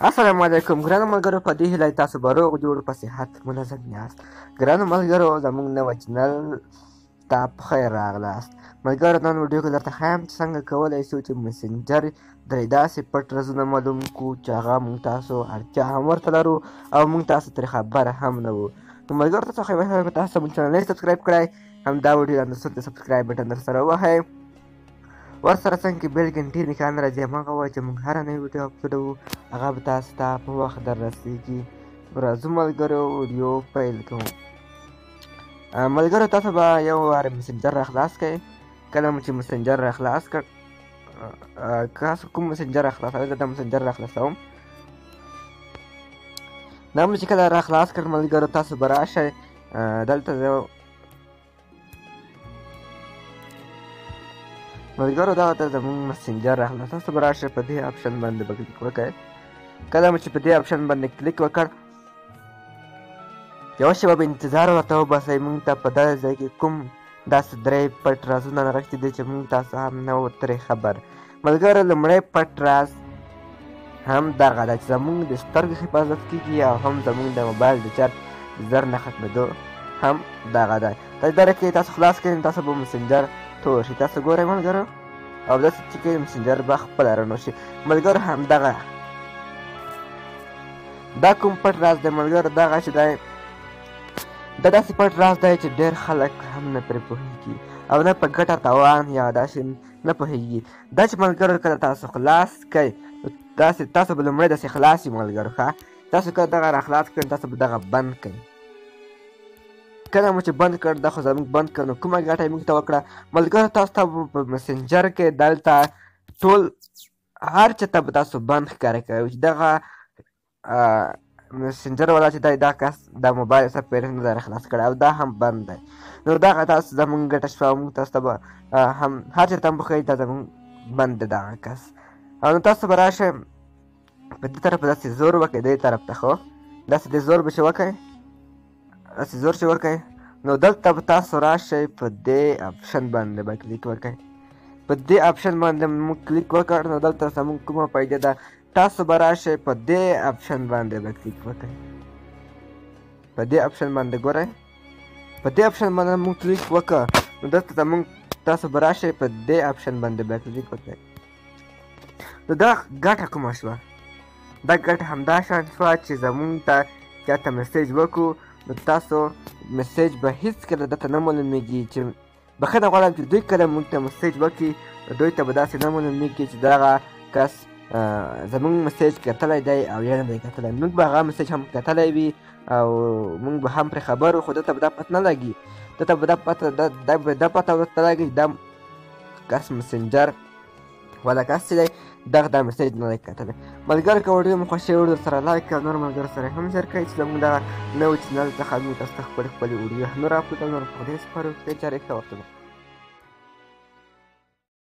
السلام علیکم ګرانو ملګرو، په دې هیله تاسو به روغ جوړ په صحت منظم یاست. ګرانو ملګرو، زموږ نوی چینل ته په خیر راغلاست. ملګرو، نن ویډیو کې درته ښایم چې څنګه کولی شو چې مسنجر درې داسې پټ رازونه معلوم کړو چې هغه موږ تاسو اړتیا هم ورته لرو او موږ تاسو ترې خبره هم نه وو. نو ملګرو، تاسو خو تاسو زموږ چینل نه سبسکرایب کړی، همدا ویډیو لاندې سور د سبسکرایب بټن درسره ووهئ. ورسره څنګه چې بیل ګنټې نښان راځي هماغه وایي چې موږ هره نوې ویډیو اپلوډوو هغه به تاسو ته په وخت در رسېږي. راځو ملګرو ویډیو پیل کوو. ملګرو، تاسو به یو وار مسنجر راخلاص کړئ. کله مو چې مسنجر راخلاص کړ، تاسو کوم مسنجر راخلاصوئ، زه دا مسنجر راخلاصوم. دا مو چې کله راخلاص کړ ملګرو، تاسو به راشئ دلته ملګرو، دغه ته زموږ مسنجر راغله. تاسو به راشئ په دې آپشن باندې به کلیک وکړئ. کله مو چې په دې آپشن باندې کلیک وکړ، یوه شېبه به انتظار ورته وباسئ. موږ ته په دغه ځای کې کوم داسې درې پټ رازونه نغښتي دي چې موږ تاسو هم نه وو ترې خبر. ملګرو، لومړی پټ راز هم دغه ده چې زموږ د سترګو حفاظت کېږي او هم زموږ د موبایل د چارج زر نه ختمېدو هم دغه ده. دغه کې تاسو خلاص کړئ، تاسو به مسنجر تور شي. تاسو ګورئ ملګرو، او داسې چې کوي مسنجر به خپله رڼو شي. ملګرو، همدغه دا کوم پټ راز دی ملګرو، دغه چې دی دا داسې پټ راز دی چې ډېر خلک هم نه پرې پوهېږي او نه په ګټه تاوان یا داسې نه پوهېږي. دا چې ملګرو کله تاسو خلاص کړئ، داسې تاسو به لومړی داسې خلاص وي ملګرو. ښه، تاسو کله دغه راخلاص کړئ، تاسو به دغه بند کړئ. کله مو چې بند کړ، دا خو زموږ بند کړ، نو کومه ګټه یې موږ ته وکړه ملګرو؟ تاسو ته په مسنجر کې دلته ټول هر چا ته به تاسو بند ښکاره کوئ چې دغه مسنجر والا چې دی دا کس دا موبایل سافټویر نه دی راخلاص کړی او دا هم بند دی. نو دغه تاسو زموږ ګټه شوه او موږ تاسو ته به هم هر چا ته هم وښیي دا زموږ بند دی دغه کس. او نو تاسو به راشئ په دې طرف داسې زور وکړئ، دې طرف ته خو داسې د زور به چې وکړئ، داسې زور چې وکړئ، نو دلته به تاسو راشئ په دې آپشن باندې به کلیک وکړئ. په دې آپشن باندې موږ کلیک وکړ، نو دلته زموږ کومه پیدا ده، تاسو به راشئ په دې آپشن باندې به کلیک وکړئ. په دې آپشن باندې ګورئ، په دې آپشن باندې موږ کلیک وکړ، نو دلته زموږ تاسو به راشئ په دې آپشن باندې به کلیک وکړئ. نو دا ګټه کومه شوه؟ دا ګټه همدا شان شوه چې زموږ ته چاته میسیج وکړو، نو تاسو میسیج به هیڅکله درته نه معلومیږي چې بخښنه غواړم چې دوی کله موږ ته میسیج وکړي، دوی ته به داسې نه معلومیږي چې دغه کس زموږ میسیج کتلی دی او یا نه دی کتلی. موږ به هغه میسیج هم کتلی وي او موږ به هم پرې خبر وو، خو ده ته به دا پته نه لګي، ده ته به دا پته ورته لګي چې دا کس مسنجر والا کس چې دی دغه دا میسیج نه دی کتلی. ملګرو، که ویډیو مو خوښ شوې وي درسره لایک او نور ملګرو سره هم شیر کړئ چې زموږ دغه نوي چینل څخه موږ تاسو ته خپلې ویډیو نور اپلوډ او نور په دې سپارو کې جاري ښه وخت